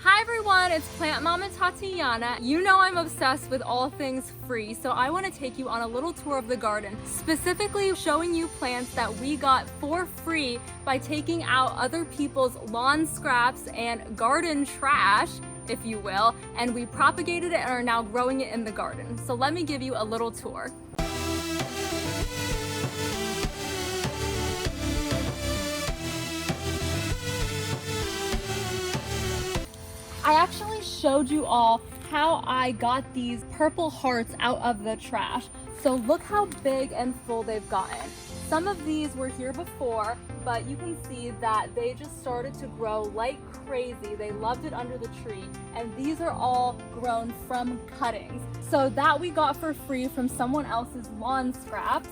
Hi everyone, it's Plant Mama Tatiana. You know I'm obsessed with all things free, so I want to take you on a little tour of the garden, specifically showing you plants that we got for free by taking out other people's lawn scraps and garden trash, if you will, and we propagated it and are now growing it in the garden. So let me give you a little tour. I actually showed you all how I got these purple hearts out of the trash. So look how big and full they've gotten. Some of these were here before, but you can see that they just started to grow like crazy. They loved it under the tree, and these are all grown from cuttings. So that we got for free from someone else's lawn scraps.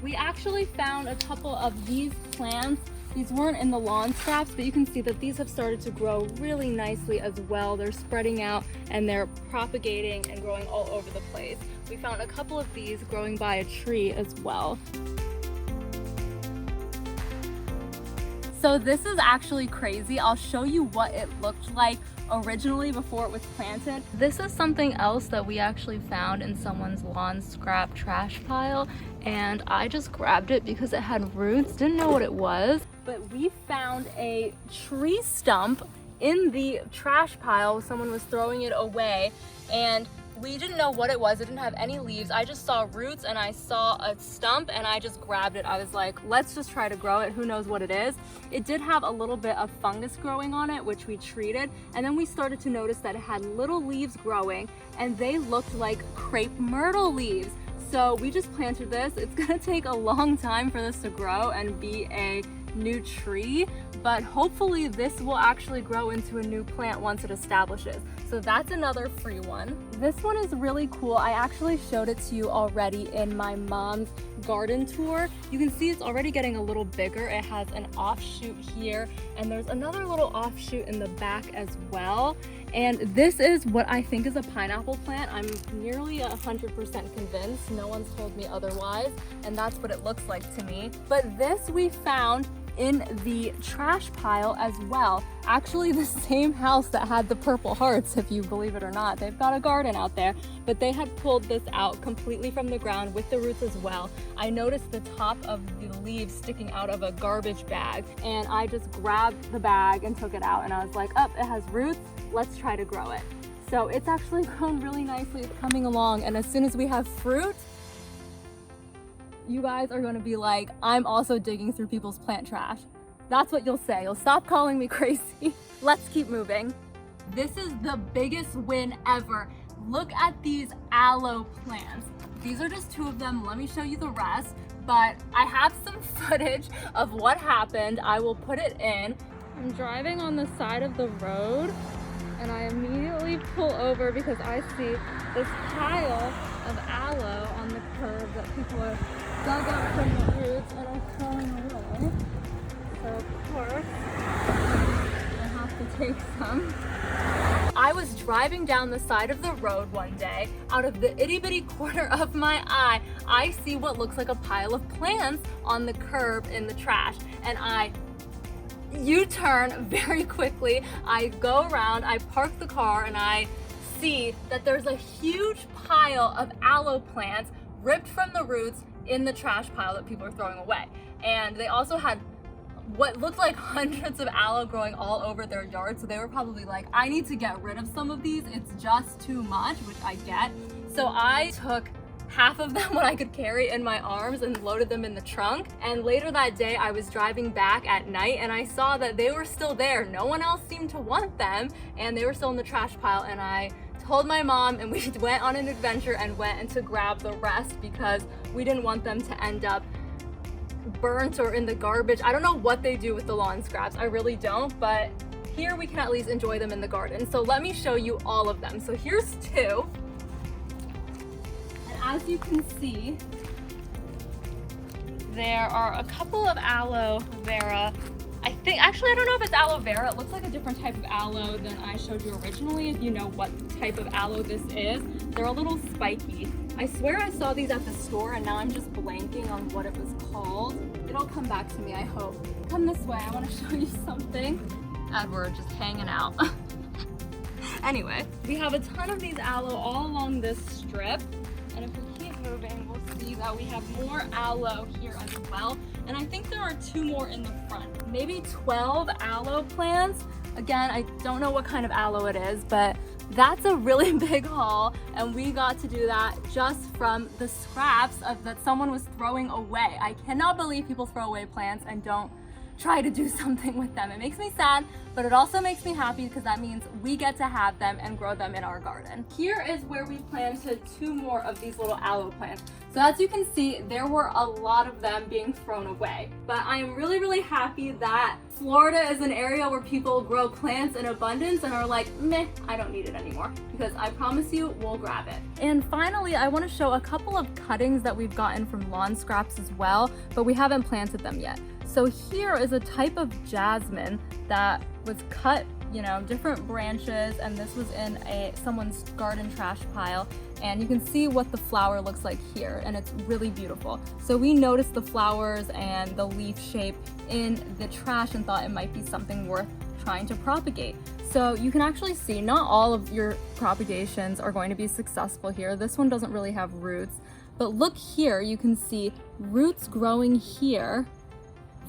We actually found a couple of these plants. These weren't in the lawn scraps, but you can see that these have started to grow really nicely as well. They're spreading out and they're propagating and growing all over the place. We found a couple of these growing by a tree as well. So this is actually crazy. I'll show you what it looked like originally before it was planted. This is something else that we actually found in someone's lawn scrap trash pile, and I just grabbed it because it had roots. Didn't know what it was, but we found a tree stump in the trash pile. Someone was throwing it away, and we didn't know what it was. It didn't have any leaves. I just saw roots and I saw a stump and I just grabbed it. I was like, let's just try to grow it. Who knows what it is? It did have a little bit of fungus growing on it, which we treated. And then we started to notice that it had little leaves growing and they looked like crepe myrtle leaves. So we just planted this. It's gonna take a long time for this to grow and be a new tree, but hopefully this will actually grow into a new plant once it establishes. So that's another free one. This one is really cool. I actually showed it to you already in my mom's garden tour. You can see it's already getting a little bigger. It has an offshoot here, and there's another little offshoot in the back as well. And this is what I think is a pineapple plant. I'm nearly 100% convinced. No one's told me otherwise, and that's what it looks like to me. But this we found in the trash pile as well. Actually, the same house that had the purple hearts, if you believe it or not. They've got a garden out there, but they had pulled this out completely from the ground with the roots as well. I noticed the top of the leaves sticking out of a garbage bag, and I just grabbed the bag and took it out, and I was like, oh, it has roots, let's try to grow it. So it's actually grown really nicely. It's coming along, and as soon as we have fruit, you guys are going to be like, I'm also digging through people's plant trash. That's what you'll say. You'll stop calling me crazy. Let's keep moving. This is the biggest win ever. Look at these aloe plants. These are just two of them. Let me show you the rest, but I have some footage of what happened. I will put it in. I'm driving on the side of the road and I immediately pull over because I see this pile of aloe on the curb that people are dug up from the roots and are throwing away. So of course, I have to take some. I was driving down the side of the road one day. Out of the itty bitty corner of my eye, I see what looks like a pile of plants on the curb in the trash. And I U-turn very quickly. I go around, I park the car, and I see that there's a huge pile of aloe plants ripped from the roots in the trash pile that people are throwing away. And they also had what looked like hundreds of aloe growing all over their yard. So they were probably like, I need to get rid of some of these. It's just too much, which I get. So I took half of them, what I could carry in my arms, and loaded them in the trunk. And later that day, I was driving back at night and I saw that they were still there. No one else seemed to want them, and they were still in the trash pile. And I told my mom, and we went on an adventure and went to grab the rest because we didn't want them to end up burnt or in the garbage. I don't know what they do with the lawn scraps. I really don't, but here we can at least enjoy them in the garden. So let me show you all of them. So here's two. And as you can see, there are a couple of aloe vera. Actually, I don't know if it's aloe vera. It looks like a different type of aloe than I showed you originally, if you know what type of aloe this is. They're a little spiky. I swear I saw these at the store and now I'm just blanking on what it was called. It'll come back to me, I hope. Come this way, I want to show you something. Edward just hanging out. Anyway, we have a ton of these aloe all along this strip. And if we keep moving, we'll see that we have more aloe here as well. And I think there are 2 more in the front. Maybe 12 aloe plants. Again, I don't know what kind of aloe it is, but that's a really big haul. And we got to do that just from the scraps that someone was throwing away. I cannot believe people throw away plants and don't try to do something with them. It makes me sad, but it also makes me happy because that means we get to have them and grow them in our garden. Here is where we planted 2 more of these little aloe plants. So as you can see, there were a lot of them being thrown away. But I am really, really happy that Florida is an area where people grow plants in abundance and are like, meh, I don't need it anymore. Because I promise you, we'll grab it. And finally, I want to show a couple of cuttings that we've gotten from lawn scraps as well, but we haven't planted them yet. So here is a type of jasmine that was cut, you know, different branches, and this was in someone's garden trash pile. And you can see what the flower looks like here, and it's really beautiful. So we noticed the flowers and the leaf shape in the trash and thought it might be something worth trying to propagate. So you can actually see not all of your propagations are going to be successful here. This one doesn't really have roots, but look here, you can see roots growing here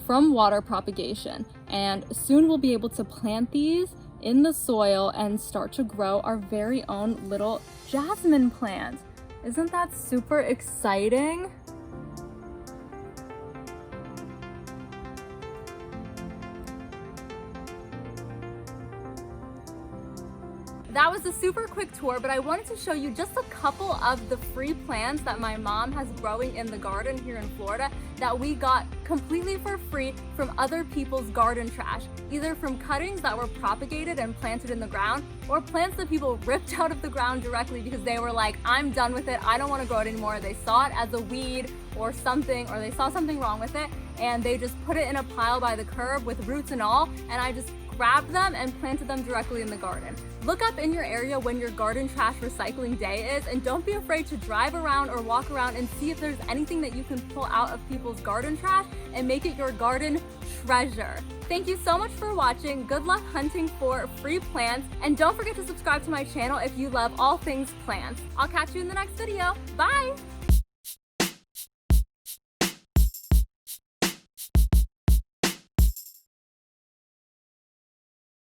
from water propagation, and soon we'll be able to plant these in the soil and start to grow our very own little jasmine plant. Isn't that super exciting? That was a super quick tour, but I wanted to show you just a couple of the free plants that my mom has growing in the garden here in Florida that we got completely for free from other people's garden trash, either from cuttings that were propagated and planted in the ground, or plants that people ripped out of the ground directly because they were like, I'm done with it, I don't want to grow it anymore. They saw it as a weed or something, or they saw something wrong with it, and they just put it in a pile by the curb with roots and all, and I just grabbed them and planted them directly in the garden. Look up in your area when your garden trash recycling day is, and don't be afraid to drive around or walk around and see if there's anything that you can pull out of people's garden trash and make it your garden treasure. Thank you so much for watching. Good luck hunting for free plants, and don't forget to subscribe to my channel if you love all things plants. I'll catch you in the next video. Bye!